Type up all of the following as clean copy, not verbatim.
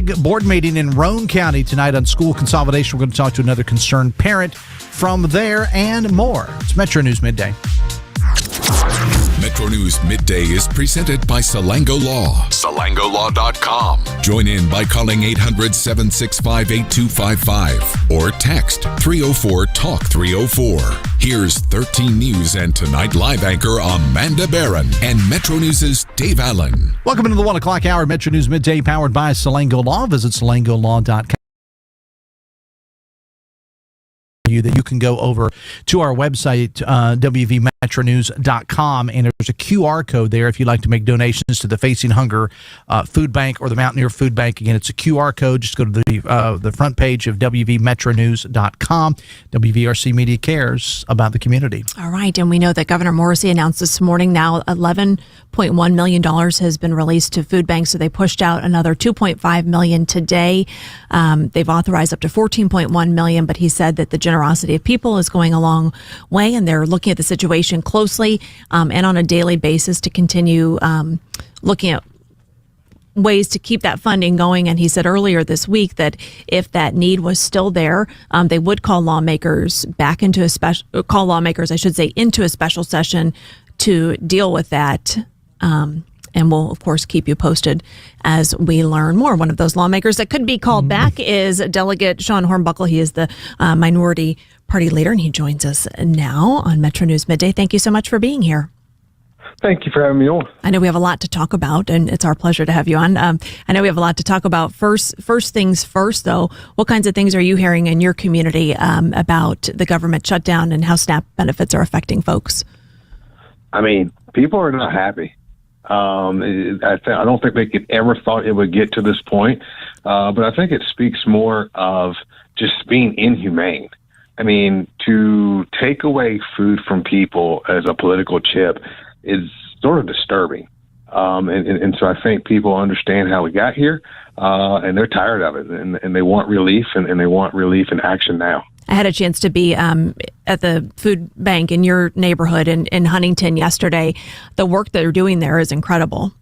big board meeting in Roane County tonight on school consolidation. We're going to talk to another concerned parent from there and more. It's Metro News Midday. Metro News Midday is presented by Salango Law. SalangoLaw.com. Join in by calling 800-765-8255 or text 304-TALK-304. Here's 13 News and Tonight Live anchor Amanda Barron and Metro News' Dave Allen. Welcome into the 1 o'clock hour, Metro News Midday, powered by Salango Law. Visit SalangoLaw.com. That you can go over to our website, WVMetroNews.com, and there's a QR code there if you'd like to make donations to the Facing Hunger Food Bank or the Mountaineer Food Bank. Again, it's a QR code. Just go to the front page of WVMetroNews.com. WVRC Media cares about the community. All right, and we know that Governor Morrisey announced this morning now $11.1 million has been released to food banks, so they pushed out another $2.5 million today. They've authorized up to $14.1 million, but he said that the generosity of people is going a long way, and they're looking at the situation closely and on a daily basis to continue looking at ways to keep that funding going. And he said earlier this week that if that need was still there, they would call lawmakers into a special session to deal with that. And we'll, of course, keep you posted as we learn more. One of those lawmakers that could be called back is Delegate Sean Hornbuckle. He is the minority party leader, and he joins us now on Metro News Midday. Thank you so much for being here. Thank you for having me on. I know we have a lot to talk about, and it's our pleasure to have you on. I know we have a lot to talk about. First things first, though, what kinds of things are you hearing in your community about the government shutdown and how SNAP benefits are affecting folks? I mean, people are not happy. I don't think they could ever thought it would get to this point, but I think it speaks more of just being inhumane. I mean, to take away food from people as a political chip is sort of disturbing. And so I think people understand how we got here, and they're tired of it, and they want relief, and they want relief in action now. I had a chance to be at the food bank in your neighborhood in Huntington yesterday. The work that they're doing there is incredible.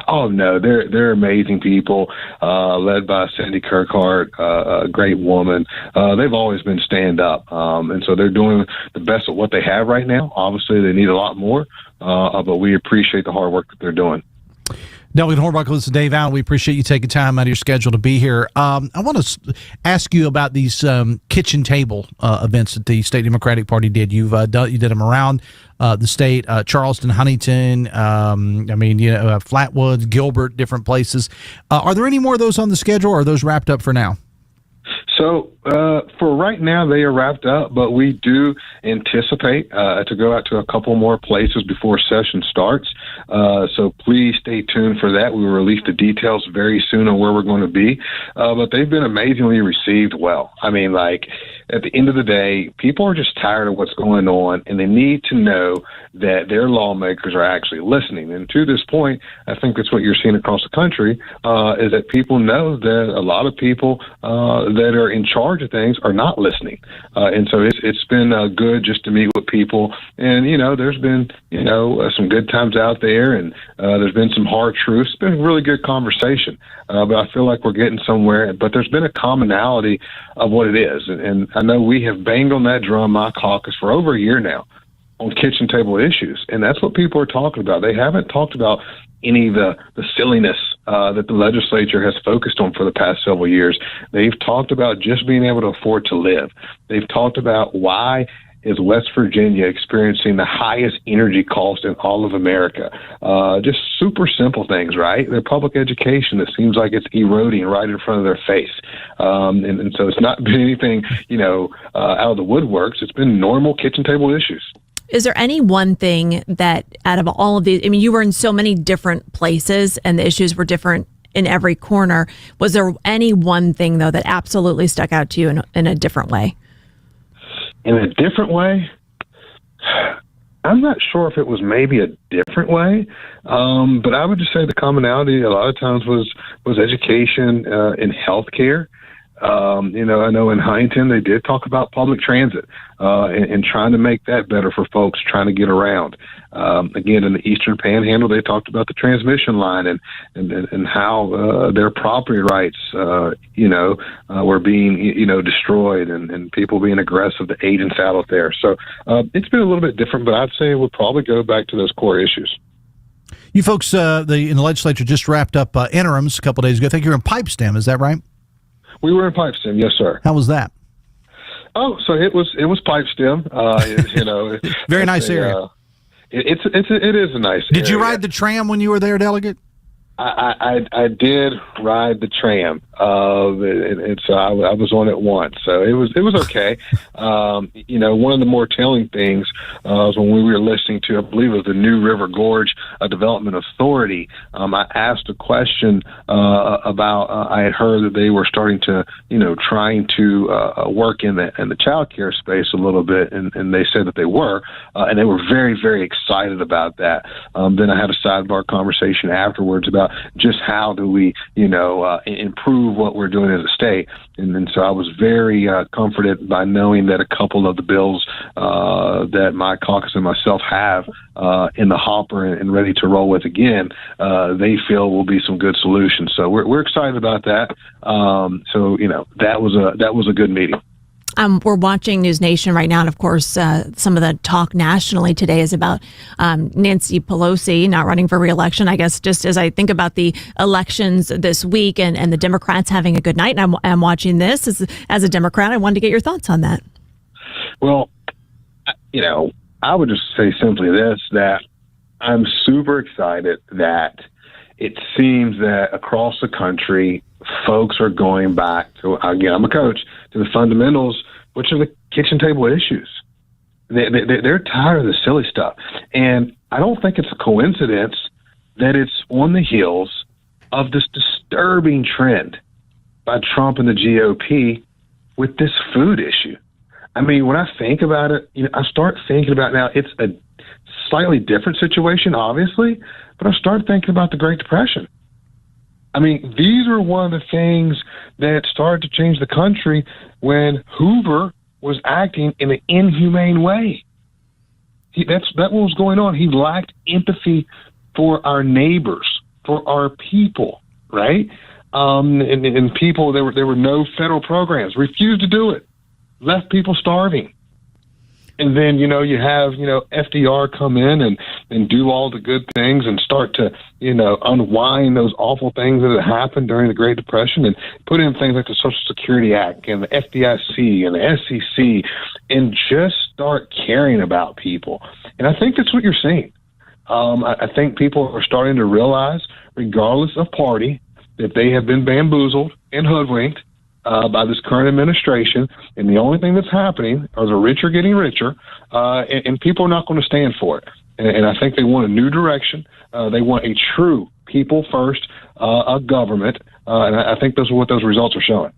Oh, no, they're amazing people, led by Cindy Kirkhart, a great woman. They've always been stand up, and so they're doing the best of what they have right now. Obviously, they need a lot more, but we appreciate the hard work that they're doing. Delegate Hornbuckle, this is Dave Allen. We appreciate you taking time out of your schedule to be here. I want to ask you about these kitchen table events that the State Democratic Party did. You did them around the state, Charleston, Huntington, Flatwoods, Gilbert, different places. Are there any more of those on the schedule, or are those wrapped up for now? So for right now, they are wrapped up, but we do anticipate to go out to a couple more places before session starts. So please stay tuned for that. We will release the details very soon on where we're going to be. But they've been amazingly received well. I mean, like, at the end of the day, people are just tired of what's going on, and they need to know that their lawmakers are actually listening. And to this point, I think that's what you're seeing across the country, is that people know that a lot of people that are in charge of things are not listening. And so it's been good just to meet with people. And, there's been, some good times out there, and there's been some hard truths. It's been a really good conversation. But I feel like we're getting somewhere. But there's been a commonality of what it is. And I know we have banged on that drum, my caucus, for over a year now on kitchen table issues. And that's what people are talking about. They haven't talked about any of the silliness that the legislature has focused on for the past several years. They've talked about just being able to afford to live. They've talked about why is West Virginia experiencing the highest energy cost in all of America. Just super simple things, right? Their public education, it seems like it's eroding right in front of their face. And so it's not been anything, out of the woodworks. It's been normal kitchen table issues. Is there any one thing that out of all of these, you were in so many different places and the issues were different in every corner. Was there any one thing, though, that absolutely stuck out to you in a different way? In a different way? I'm not sure if it was maybe a different way, but I would just say the commonality a lot of times was education and healthcare. I know in Huntington they did talk about public transit and trying to make that better for folks trying to get around. Again, in the Eastern Panhandle, they talked about the transmission line and how their property rights, were being, destroyed and people being aggressive to agents out there. So it's been a little bit different, but I'd say we'll probably go back to those core issues. You folks in the legislature just wrapped up interims a couple of days ago. I think you're in Pipestem. Is that right? We were in Pipestem, yes, sir. How was that? Oh, so it was Pipestem. Very nice area. It is a nice. Did you area. ride the tram when you were there, Delegate? I did ride the tram, and so I was on it once, so it was okay. One of the more telling things was when we were listening to, I believe it was the New River Gorge Development Authority. I asked a question about I had heard that they were starting to, trying to work in the child care space a little bit, and they said that they were, and they wwere very, very excited about that. Then I had a sidebar conversation afterwards about just how do we, improve what we're doing as a state. And so I was very comforted by knowing that a couple of the bills that my caucus and myself have in the hopper and ready to roll with again, they feel will be some good solutions. So we're excited about that. That was a good meeting. We're watching News Nation right now, and of course, some of the talk nationally today is about Nancy Pelosi not running for re-election. I guess just as I think about the elections this week and the Democrats having a good night, and I'm watching this as a Democrat, I wanted to get your thoughts on that. Well, I would just say simply this, that I'm super excited that it seems that across the country, folks are going back to, again, I'm a coach, to the fundamentals, which are the kitchen table issues. They're tired of the silly stuff. And I don't think it's a coincidence that it's on the heels of this disturbing trend by Trump and the GOP with this food issue. I mean, when I think about it, I start thinking about now it's a slightly different situation, obviously, but I start thinking about the Great Depression. I mean, these are one of the things that started to change the country when Hoover was acting in an inhumane way. That what was going on. He lacked empathy for our neighbors, for our people, right? And people, there were no federal programs, refused to do it, left people starving. And then, you have, FDR come in and do all the good things and start to, unwind those awful things that had happened during the Great Depression and put in things like the Social Security Act and the FDIC and the SEC and just start caring about people. And I think that's what you're seeing. I think people are starting to realize, regardless of party, that they have been bamboozled and hoodwinked by this current administration, and the only thing that's happening are the rich are getting richer, and people are not going to stand for it. And I think they want a new direction. They want a true people-first government, and I think those are what those results are showing.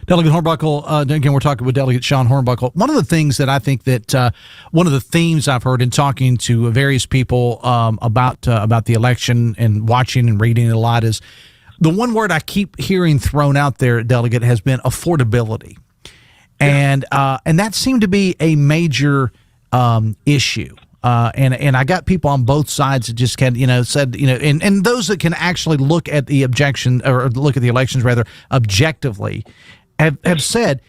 Delegate Hornbuckle, again, we're talking with Delegate Sean Hornbuckle. One of the things that I think that one of the themes I've heard in talking to various people about the election and watching and reading a lot is the one word I keep hearing thrown out there, Delegate, has been affordability. And that seemed to be a major issue. And I got people on both sides that just said, and those that can actually look at the objection or look at the elections rather objectively have said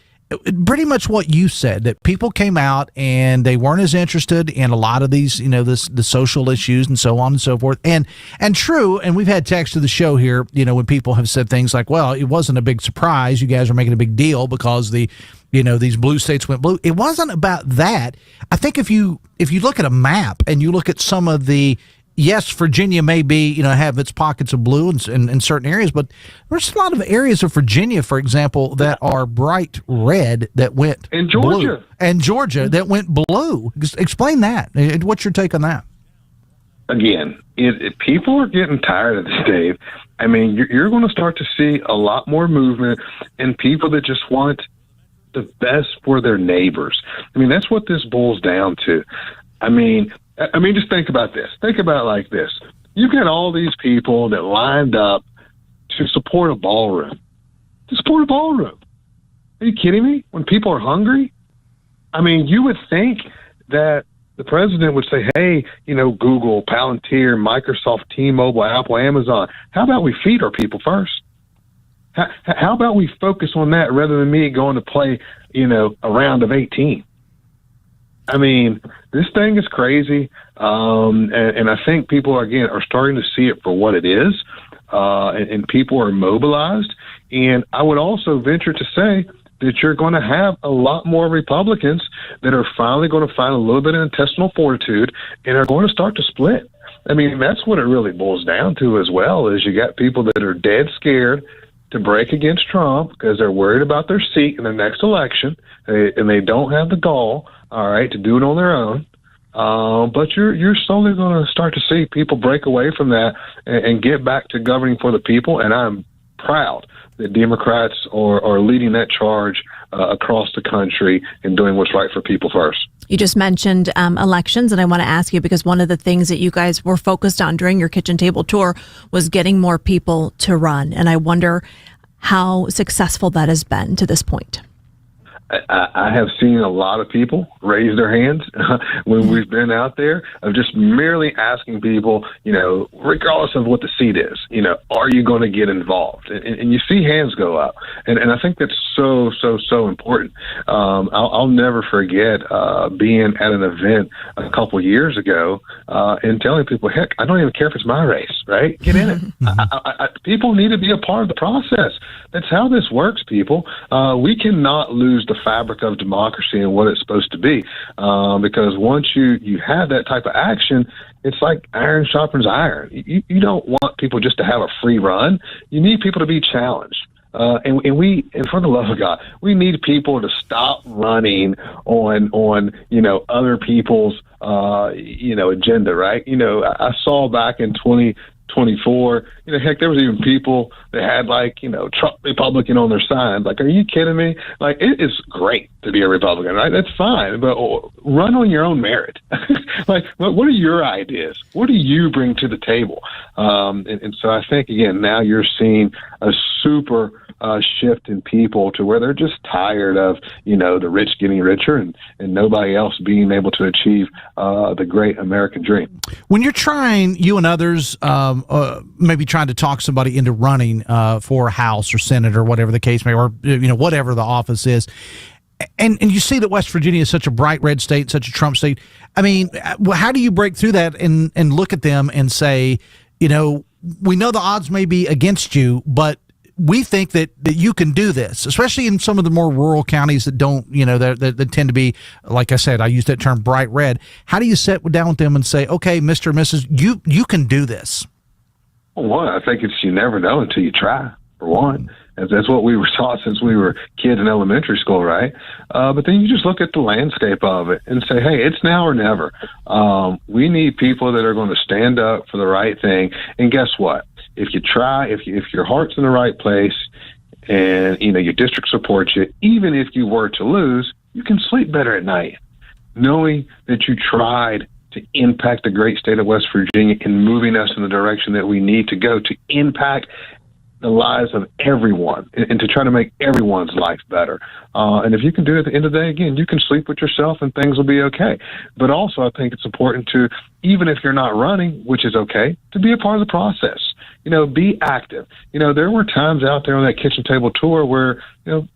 pretty much what you said, that people came out and they weren't as interested in a lot of these, the social issues and so on and so forth. And true. And we've had text to the show here, when people have said things like, well, it wasn't a big surprise. You guys are making a big deal because these blue states went blue. It wasn't about that. I think if you look at a map and you look at some of the, yes, Virginia may be, have its pockets of blue in certain areas, but there's a lot of areas of Virginia, for example, that are bright red that went in Georgia. Blue. And Georgia that went blue. Explain that. What's your take on that? Again, people are getting tired of this, Dave. I mean, you're going to start to see a lot more movement and people that just want the best for their neighbors. I mean, that's what this boils down to. I mean, just think about this. Think about it like this. You've got all these people that lined up to support a ballroom. Are you kidding me? When people are hungry? I mean, you would think that the president would say, hey, Google, Palantir, Microsoft, T-Mobile, Apple, Amazon, how about we feed our people first? How about we focus on that rather than me going to play, a round of 18? I mean, this thing is crazy. And I think people, are starting to see it for what it is. And people are mobilized. And I would also venture to say that you're going to have a lot more Republicans that are finally going to find a little bit of intestinal fortitude and are going to start to split. I mean, that's what it really boils down to as well, is you got people that are dead scared to break against Trump because they're worried about their seat in the next election, and they don't have the gall, all right, to do it on their own. But you're slowly going to start to see people break away from that and get back to governing for the people, and I'm proud that Democrats are leading that charge across the country and doing what's right for people first. You just mentioned elections, and I want to ask you, because one of the things that you guys were focused on during your kitchen table tour was getting more people to run. And I wonder how successful that has been to this point. I have seen a lot of people raise their hands when we've been out there, of just merely asking people, regardless of what the seat is, are you going to get involved? And you see hands go up. And I think that's so important. I'll never forget being at an event a couple years ago and telling people, heck, I don't even care if it's my race, right? Get in it. People need to be a part of the process. That's how this works, people. We cannot lose the fabric of democracy and what it's supposed to be, because once you have that type of action, it's like iron sharpens iron. You don't want people just to have a free run. You need people to be challenged. And for the love of God, we need people to stop running on other people's agenda, right? I saw back in 2024, heck, there was even people that had Trump Republican on their signs. Like, are you kidding me? Like, it is great to be a Republican, right? That's fine, but run on your own merit. Like, what are your ideas? What do you bring to the table? And so I think, again, now you're seeing a super shift in people to where they're just tired of, the rich getting richer and nobody else being able to achieve the great American dream. When you're trying, you and others, maybe trying to talk somebody into running for House or Senate or whatever the case may, or whatever the office is, and you see that West Virginia is such a bright red state, such a Trump state. I mean, how do you break through that and look at them and say, we know the odds may be against you, but we think that you can do this, especially in some of the more rural counties that don't, that tend to be, like I said, I use that term, bright red. How do you sit down with them and say, okay, Mr. or Mrs., you can do this? Well, one, I think it's you never know until you try, for one. That's what we were taught since we were kids in elementary school, right? But then you just look at the landscape of it and say, hey, it's now or never. We need people that are going to stand up for the right thing. And guess what? If you try, if your heart's in the right place and, your district supports you, even if you were to lose, you can sleep better at night knowing that you tried to impact the great state of West Virginia and moving us in the direction that we need to go to impact the lives of everyone and to try to make everyone's life better. And if you can do it at the end of the day, again, you can sleep with yourself and things will be okay. But also I think it's important to, even if you're not running, which is okay, to be a part of the process. Be active. There were times out there on that kitchen table tour where,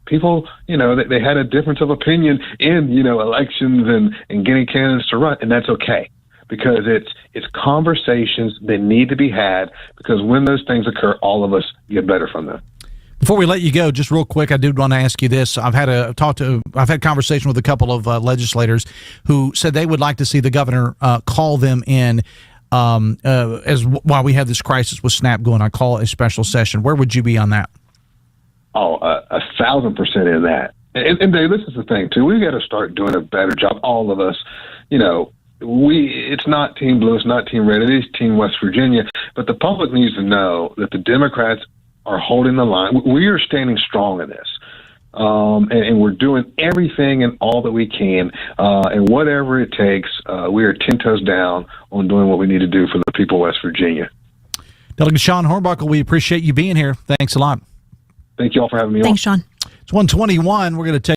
people, they had a difference of opinion in, elections and getting candidates to run, and that's okay. Because it's conversations that need to be had, because when those things occur, all of us get better from them. Before we let you go, just real quick, I did want to ask you this. I've had conversation with a couple of legislators who said they would like to see the governor call them in as while we have this crisis with SNAP going on, call a special session. Where would you be on that? Oh, 1,000% in that. And Dave, this is the thing too. We've got to start doing a better job. All of us, it's not Team Blue, it's not Team Red, it is Team West Virginia. But the public needs to know that the Democrats are holding the line. We are standing strong in this. And we're doing everything and all that we can. And whatever it takes, we are 10 toes down on doing what we need to do for the people of West Virginia. Delegate Sean Hornbuckle, we appreciate you being here. Thanks a lot. Thank you all for having me on. Thanks, Sean. It's 1:21. We're going to take